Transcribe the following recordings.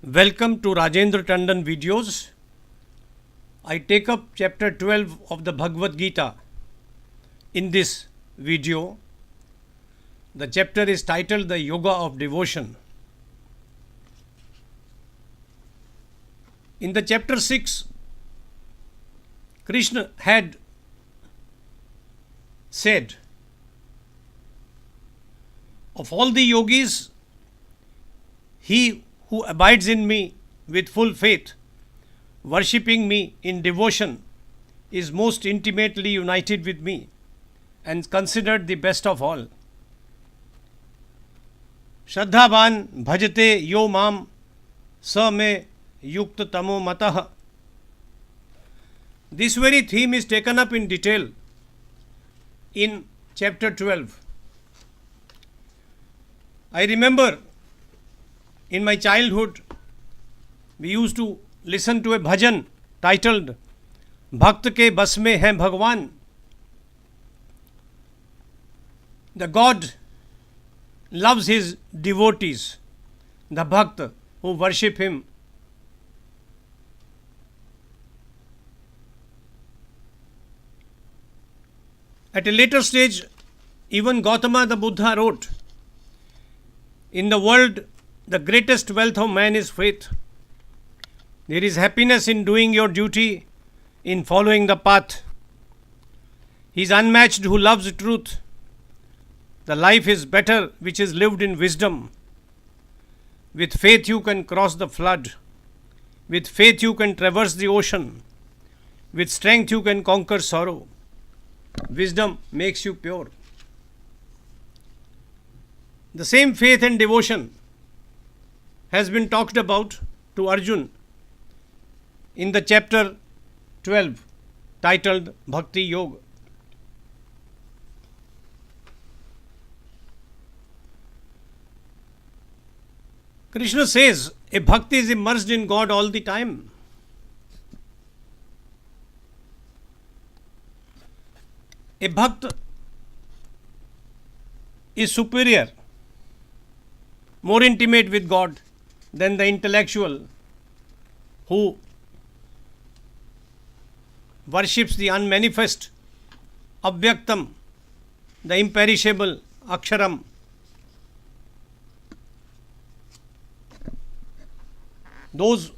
Welcome to Rajendra Tandon videos. I take up chapter 12 of the Bhagavad Gita in this video. The chapter is titled The Yoga of Devotion. In the chapter 6, Krishna had said, of all the yogis, he who abides in me with full faith, worshipping me in devotion, is most intimately united with me and considered the best of all. Shraddhavan bhajate yo mam sa me yukta tamo matah. This very theme is taken up in detail in chapter 12. I remember in my childhood, we used to listen to a bhajan titled Bhakt ke bas mein hai Bhagwan. The God loves his devotees, the Bhakt who worship him. At a later stage, even Gautama the Buddha wrote, in the world, the greatest wealth of man is faith. There is happiness in doing your duty, in following the path. He is unmatched who loves truth. The life is better which is lived in wisdom. With faith you can cross the flood. With faith you can traverse the ocean. With strength you can conquer sorrow. Wisdom makes you pure. The same faith and devotion has been talked about to Arjun in the chapter 12 titled Bhakti Yoga. Krishna says a bhakti is immersed in God all the time. A bhakt is superior, more intimate with God than the intellectual who worships the unmanifest, abhyaktam, the imperishable, aksharam. Those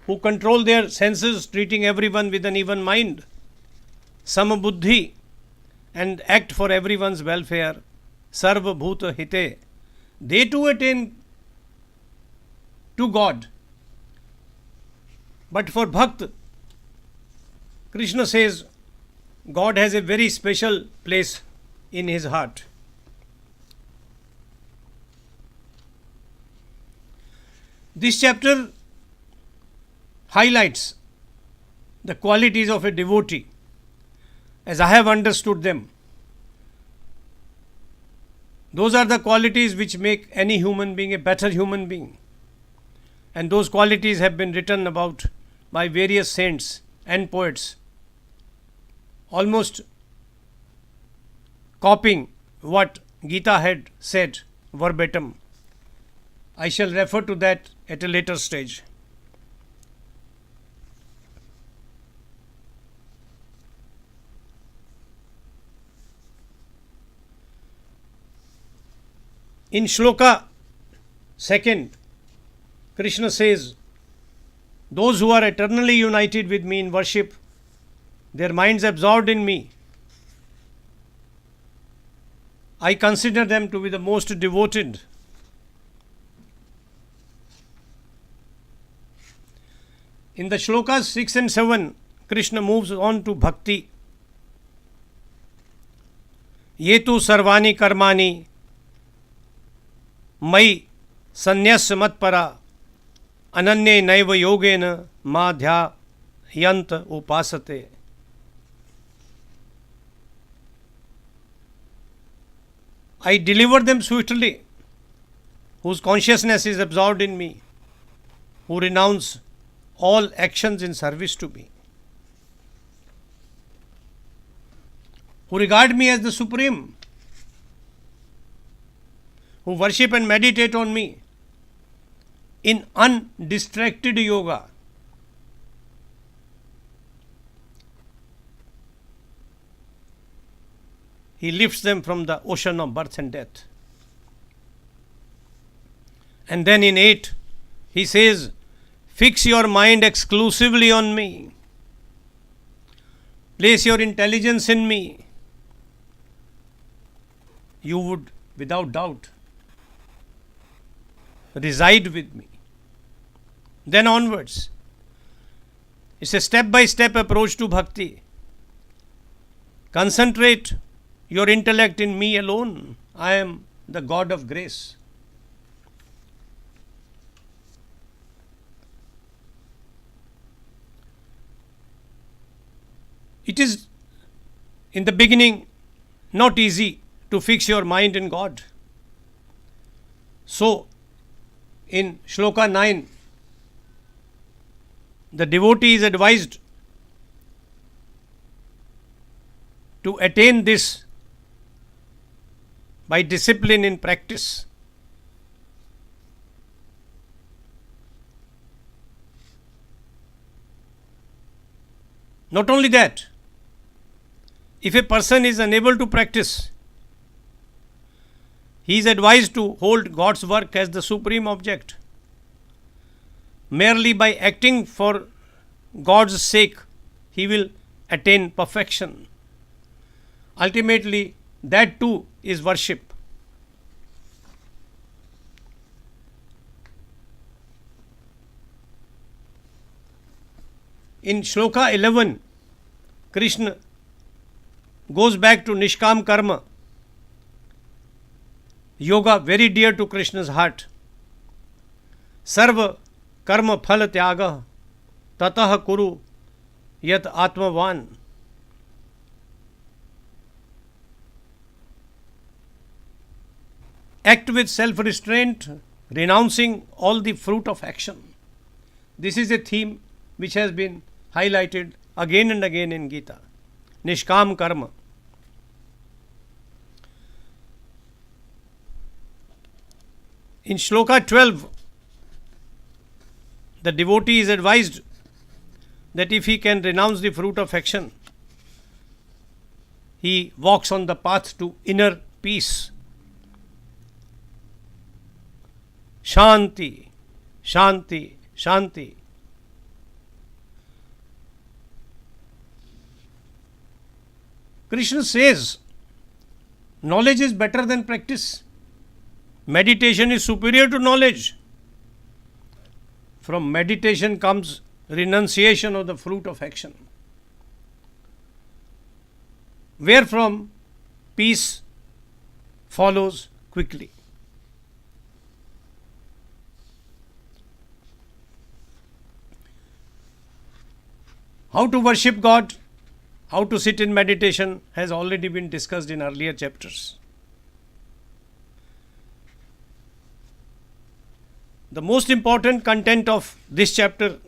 who control their senses, treating everyone with an even mind, samabuddhi, and act for everyone's welfare, sarva bhuta hite, they too attain to God. But for Bhakt, Krishna says God has a very special place in his heart. This chapter highlights the qualities of a devotee as I have understood them. Those are the qualities which make any human being a better human being. And those qualities have been written about by various saints and poets, almost copying what Gita had said verbatim. I shall refer to that at a later stage. In Shloka 2, Krishna says, those who are eternally united with me in worship, their minds absorbed in me, I consider them to be the most devoted. In the Shlokas 6 and 7, Krishna moves on to Bhakti. Ye tu sarvani karmani मयि संन्यस्य मत्परा अनन्ये नैव योगेन मा ध्यायन्त उपासते. I deliver them swiftly, whose consciousness is absorbed in me, who renounce all actions in service to me, who regard me as the supreme, who worship and meditate on me, in undistracted yoga. He lifts them from the ocean of birth and death. And then in 8, he says, fix your mind exclusively on me. Place your intelligence in me. You would, without doubt, reside with me. Then onwards, it's a step-by-step approach to bhakti. Concentrate your intellect in me alone. I am the God of grace. It is in the beginning not easy to fix your mind in God. So, in Shloka 9, the devotee is advised to attain this by discipline in practice. Not only that, if a person is unable to practice, he is advised to hold God's work as the supreme object. Merely by acting for God's sake, he will attain perfection. Ultimately, that too is worship. In Shloka 11, Krishna goes back to Nishkam Karma, yoga very dear to Krishna's heart. Sarva karma phala tyaga tatah kuru yat atmavan. Act with self-restraint, renouncing all the fruit of action. This is a theme which has been highlighted again and again in Gita. Nishkam karma. In Shloka 12, the devotee is advised that if he can renounce the fruit of action, he walks on the path to inner peace. Shanti, Shanti, Shanti. Krishna says, knowledge is better than practice. Meditation is superior to knowledge. From meditation comes renunciation of the fruit of action, wherefrom peace follows quickly. How to worship God, how to sit in meditation has already been discussed in earlier chapters. The most important content of this chapter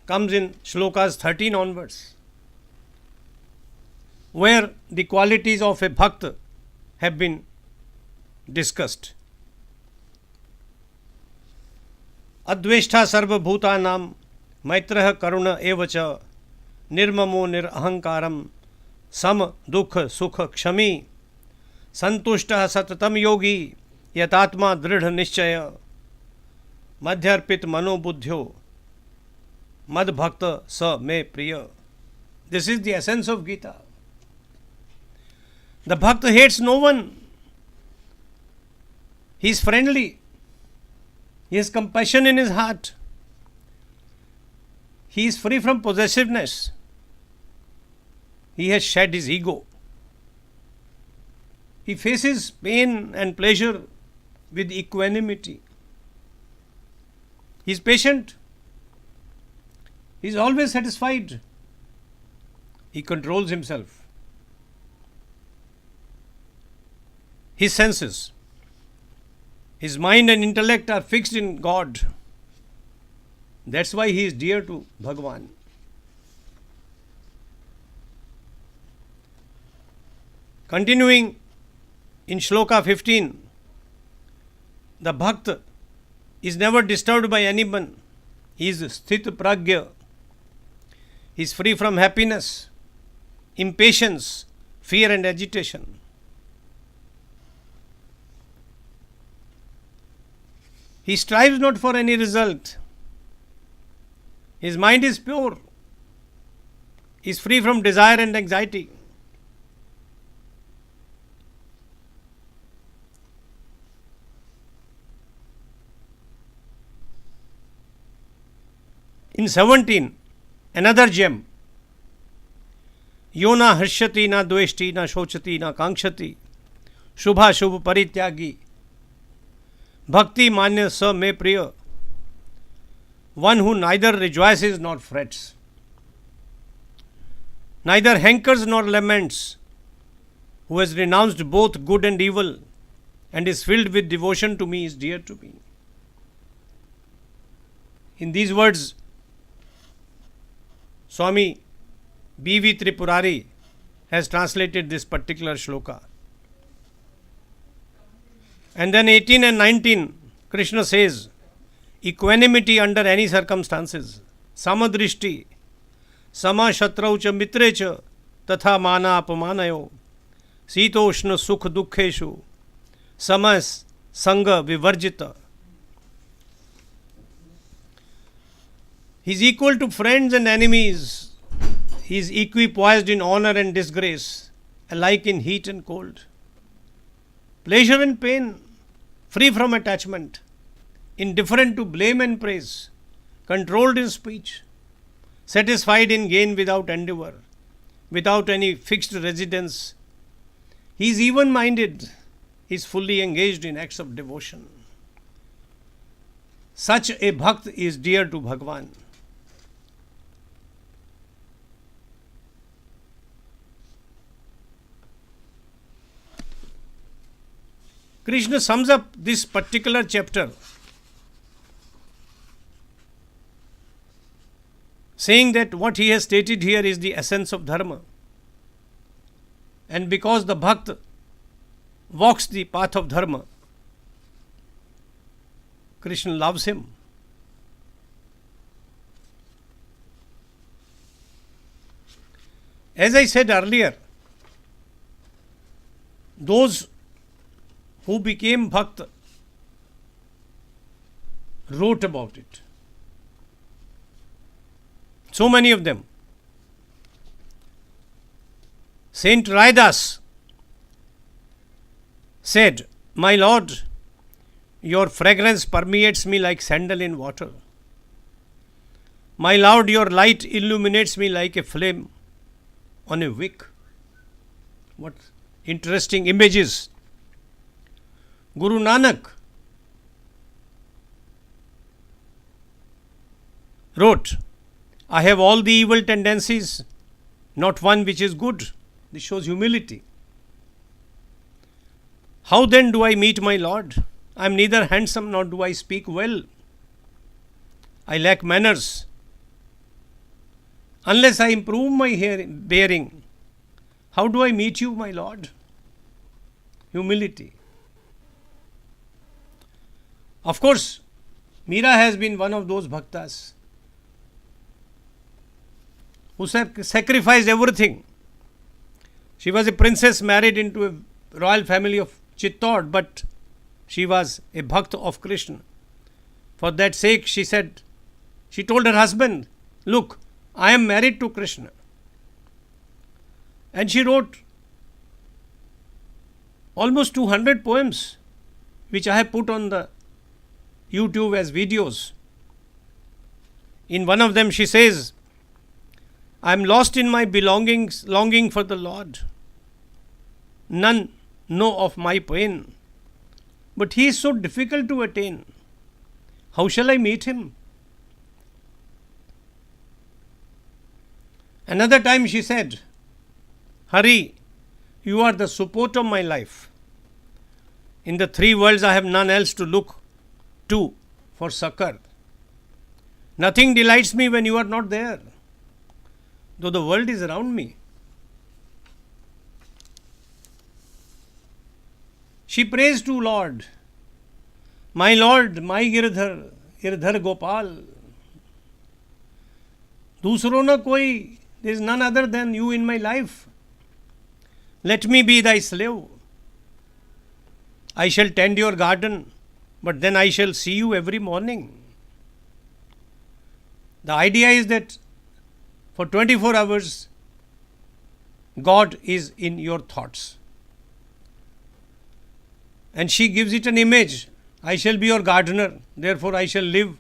comes in Shlokas 13 onwards, where the qualities of a Bhakta have been discussed. Adveshtha sarva bhutanam maitrah karuna evacha nirmamo nirahankaram sam dukha sukha kshami santushtah satatam yogi yatatma dridha nischaya madhyarpit manobuddhyo mad bhakta sa me priya. This is the essence of Gita. The Bhakta hates no one. He is friendly. He has compassion in his heart. He is free from possessiveness. He has shed his ego. He faces pain and pleasure with equanimity. He is patient. He is always satisfied. He controls himself. His senses, his mind and intellect are fixed in God. That's why he is dear to Bhagavan. Continuing in Shloka 15, the Bhakta is never disturbed by anyone. He is sthit pragya. He is free from happiness, impatience, fear and agitation. He strives not for any result. His mind is pure. He is free from desire and anxiety. In 17, another gem. Yo na harshyati, na dveshti, na shochati, na kankshati, shubha shubh parityagi, bhakti manya sa me priya. One who neither rejoices nor frets, neither hankers nor laments, who has renounced both good and evil and is filled with devotion to me is dear to me. In these words, Swami B.V. Tripurari has translated this particular shloka. And then 18 and 19, Krishna says, equanimity under any circumstances, samadrishti, sama shatrau cha mitre cha, tatha mana apamanayo, sitoshna sukh dukkheshu, samas sanga vivarjita. He is equal to friends and enemies. He is equipoised in honor and disgrace, alike in heat and cold, pleasure and pain, free from attachment, indifferent to blame and praise, controlled in speech, satisfied in gain without endeavour, without any fixed residence. He is even-minded. He is fully engaged in acts of devotion. Such a bhakt is dear to Bhagwan. Krishna sums up this particular chapter saying that what he has stated here is the essence of dharma. And because the bhakt walks the path of dharma, Krishna loves him. As I said earlier, those who became bhakt wrote about it. So many of them. Saint Raidas said, "My Lord, your fragrance permeates me like sandal in water. My Lord, your light illuminates me like a flame on a wick." What interesting images. Guru Nanak wrote, "I have all the evil tendencies, not one which is good." This shows humility. How then do I meet my Lord? I am neither handsome nor do I speak well. I lack manners. Unless I improve my bearing, how do I meet you, my Lord? Humility. Of course, Meera has been one of those bhaktas who sacrificed everything. She was a princess married into a royal family of Chittor, but she was a bhakta of Krishna. For that sake, she told her husband, "Look, I am married to Krishna." And she wrote almost 200 poems, which I have put on the YouTube as videos. In one of them she says, "I am lost in my belongings, longing for the Lord. None know of my pain, but he is so difficult to attain. How shall I meet him?" Another time she said, "Hari, you are the support of my life. In the three worlds I have none else to look to for succor. Nothing delights me when you are not there, though the world is around me." She prays to Lord, My Lord, my Girdhar, Girdhar Gopal. दूसरों न कोई, there is none other than you in my life. Let me be thy slave. I shall tend your garden, but then I shall see you every morning. The idea is that for 24 hours, God is in your thoughts. And she gives it an image. I shall be your gardener, therefore I shall live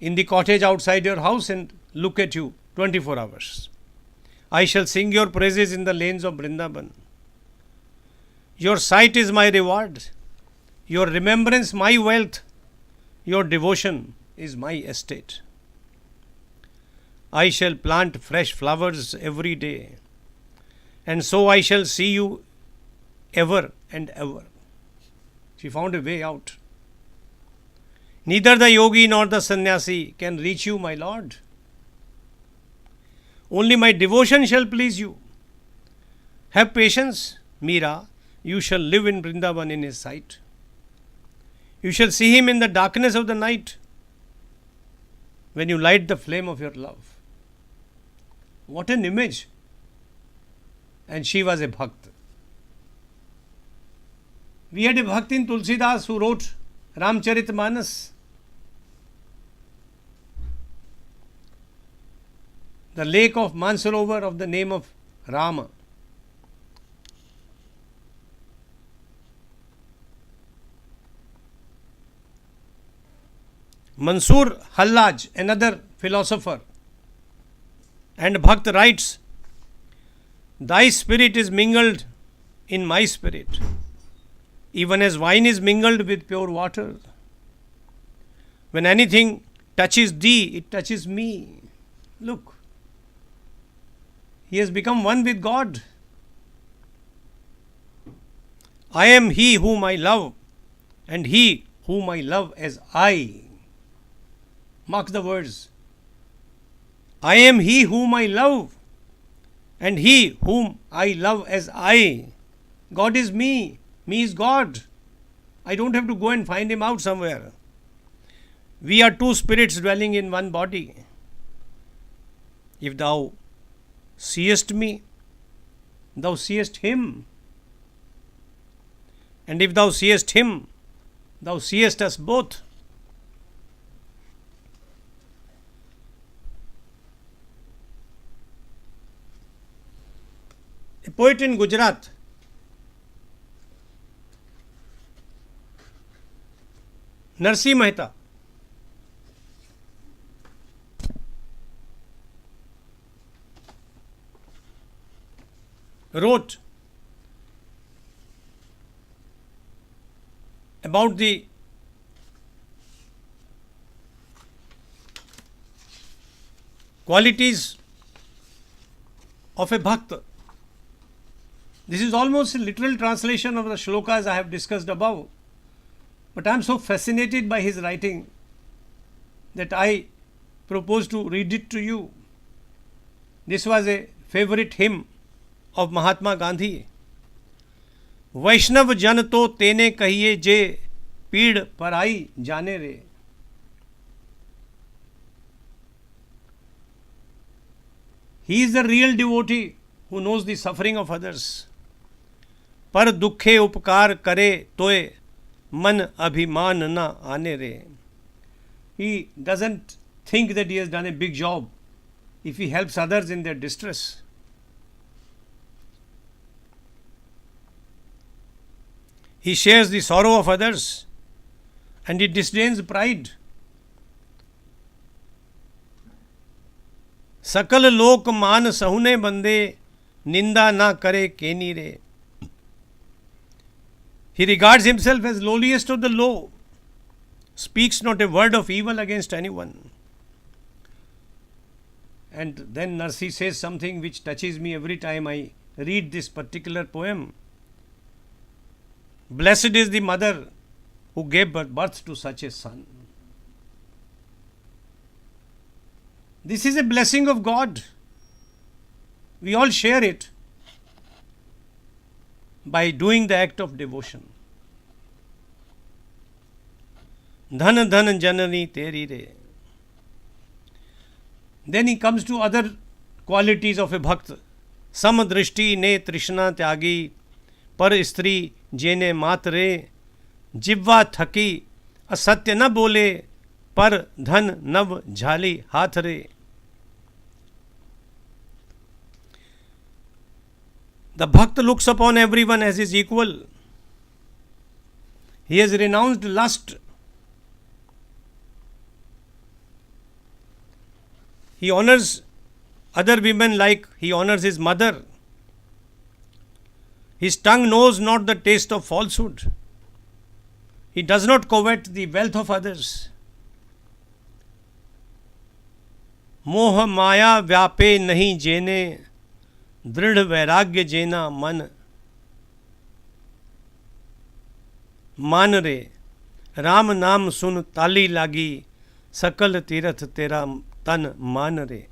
in the cottage outside your house and look at you 24 hours. I shall sing your praises in the lanes of Vrindavan. Your sight is my reward, your remembrance my wealth, your devotion is my estate. I shall plant fresh flowers every day, and so I shall see you ever and ever. She found a way out. Neither the yogi nor the sannyasi can reach you, my Lord. Only my devotion shall please you. Have patience, Meera. You shall live in Vrindavan in his sight. You shall see him in the darkness of the night when you light the flame of your love. What an image! And she was a Bhakt. We had a Bhakt in Tulsidas who wrote Ramcharitmanas. The lake of Mansarovar of the name of Rama. Mansur Hallaj, another philosopher and Bhakt, writes, thy spirit is mingled in my spirit, even as wine is mingled with pure water. When anything touches thee, it touches me. Look, he has become one with God. I am he whom I love, and he whom I love as I. Mark the words. I am he whom I love, and he whom I love as I. God is me. Me is God. I don't have to go and find him out somewhere. We are two spirits dwelling in one body. If thou seest me, thou seest him. And if thou seest him, thou seest us both. A poet in Gujarat, Narsi Mehta, wrote about the qualities of a Bhakta. This is almost a literal translation of the shlokas I have discussed above. But I am so fascinated by his writing that I propose to read it to you. This was a favorite hymn of Mahatma Gandhi. वैष्णव जन तो तेने कहिए जे पीड़ पराई जाने रे. He is the real devotee who knows the suffering of others. पर दुखे उपकार करे तोए मन अभिमान न आने रे. He doesn't think that he has done a big job if he helps others in their distress. He shares the sorrow of others and he disdains pride. सकल लोक मान सहुने बंदे निंदा ना करे केनी रे. He regards himself as lowliest of the low, speaks not a word of evil against anyone. And then Narsi says something which touches me every time I read this particular poem. Blessed is the mother who gave birth to such a son. This is a blessing of God. We all share it by doing the act of devotion. Dhan dhan janani teri re. Then he comes to other qualities of a bhakt. Samadrishti ne trishna tyagi, par stri jene matre, जिब्वा थकी असत्य न बोले पर धन नव झाली हाथ रे. The Bhakt looks upon everyone as his equal. He has renounced lust. He honors other women like he honors his mother. His tongue knows not the taste of falsehood. He does not covet the wealth of others. मोह माया व्यापे नहीं जेने, दृढ़ वैराग्य जेना मन. मान रे राम नाम सुन ताली लागी, सकल तीरथ तेरा तन मान रे.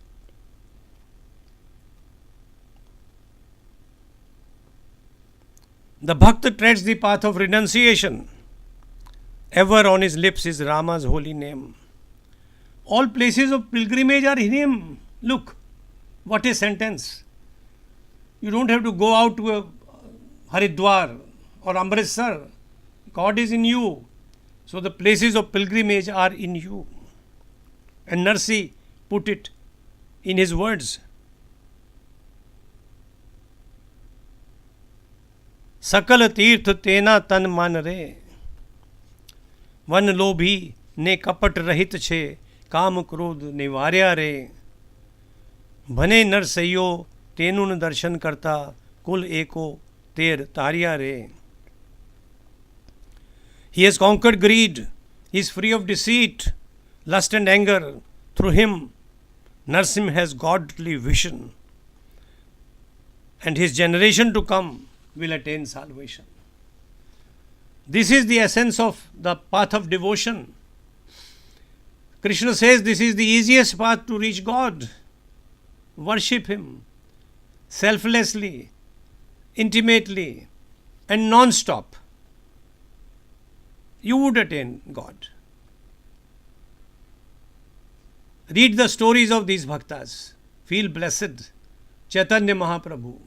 The Bhakt treads the path of renunciation. Ever on his lips is Rama's holy name. All places of pilgrimage are in him. Look, what a sentence. You don't have to go out to Haridwar or Amritsar. God is in you. So the places of pilgrimage are in you. And Narsi put it in his words. Sakal tirth tena tan man re. One लोभी ने कपट रहित छे, काम क्रोध निवार्या रे. भने नर सैयो तेनुन दर्शन करता, कुल एको तेर तार्या रे. He has conquered greed. He is free of deceit, lust and anger. Through him, Narsim has godly vision. And his generation to come will attain salvation. This is the essence of the path of devotion. Krishna says this is the easiest path to reach God. Worship Him selflessly, intimately, and non-stop. You would attain God. Read the stories of these bhaktas. Feel blessed. Chaitanya Mahaprabhu,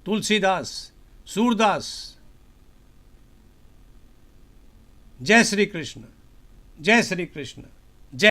Tulsidas, Surdas. Jai Sri Krishna. Jai Sri Krishna.